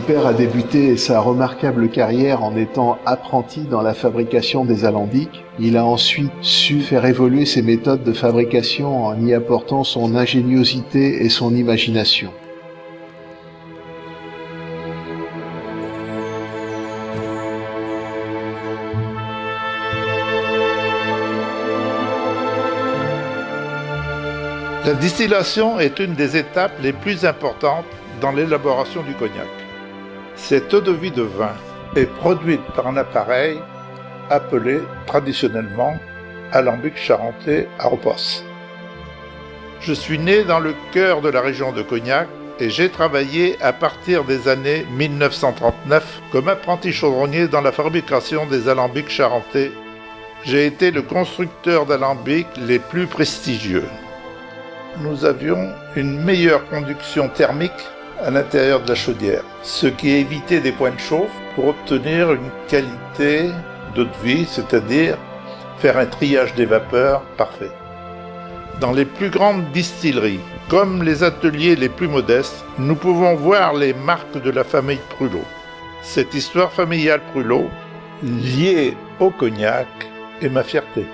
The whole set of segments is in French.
père a débuté sa remarquable carrière en étant apprenti dans la fabrication des alambics. Il a ensuite su faire évoluer ses méthodes de fabrication en y apportant son ingéniosité et son imagination. La distillation est une des étapes les plus importantes dans l'élaboration du cognac. Cette eau-de-vie de vin est produite par un appareil appelé traditionnellement alambic charentais à repos. Je suis né dans le cœur de la région de Cognac et j'ai travaillé à partir des années 1939 comme apprenti chaudronnier dans la fabrication des alambics charentais. J'ai été le constructeur d'alambics les plus prestigieux. Nous avions une meilleure conduction thermique à l'intérieur de la chaudière, ce qui évitait des points de chauffe pour obtenir une qualité d'eau de vie, c'est-à-dire faire un triage des vapeurs parfait. Dans les plus grandes distilleries, comme les ateliers les plus modestes, nous pouvons voir les marques de la famille Prulot. Cette histoire familiale Prulot, liée au cognac, est ma fierté.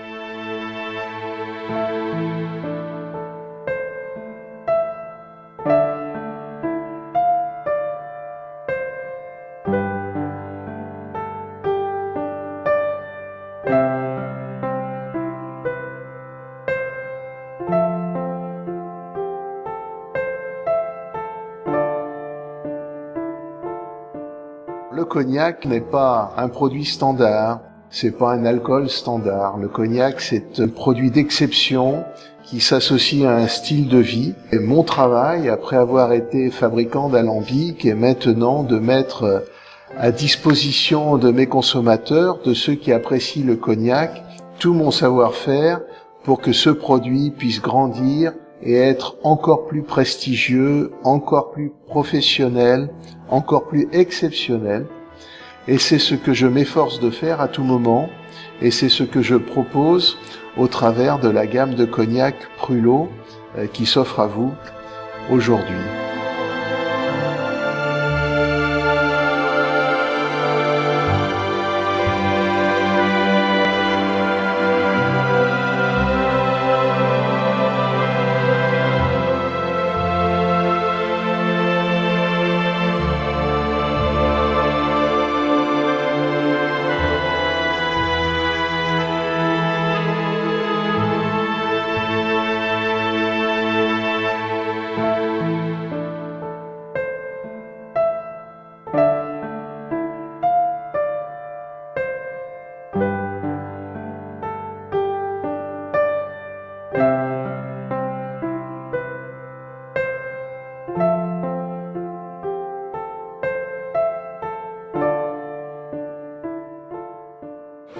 Le cognac n'est pas un produit standard, c'est pas un alcool standard. Le cognac, c'est un produit d'exception qui s'associe à un style de vie. Et mon travail, après avoir été fabricant d'alambics, est maintenant de mettre à disposition de mes consommateurs, de ceux qui apprécient le cognac, tout mon savoir-faire pour que ce produit puisse grandir et être encore plus prestigieux, encore plus professionnel, encore plus exceptionnel. Et c'est ce que je m'efforce de faire à tout moment, et c'est ce que je propose au travers de la gamme de cognac Prulot qui s'offre à vous aujourd'hui.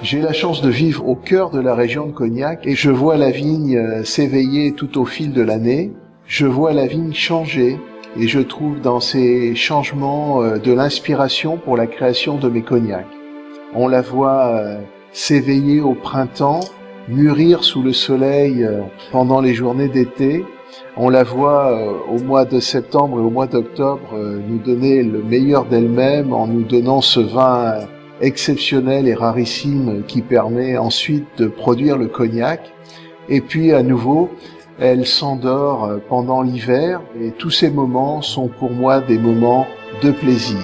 J'ai la chance de vivre au cœur de la région de Cognac et je vois la vigne s'éveiller tout au fil de l'année. Je vois la vigne changer et je trouve dans ces changements de l'inspiration pour la création de mes cognacs. On la voit s'éveiller au printemps, mûrir sous le soleil pendant les journées d'été. On la voit au mois de septembre et au mois d'octobre nous donner le meilleur d'elle-même en nous donnant ce vin exceptionnel et rarissime qui permet ensuite de produire le cognac. Et puis à nouveau, elle s'endort pendant l'hiver et tous ces moments sont pour moi des moments de plaisir.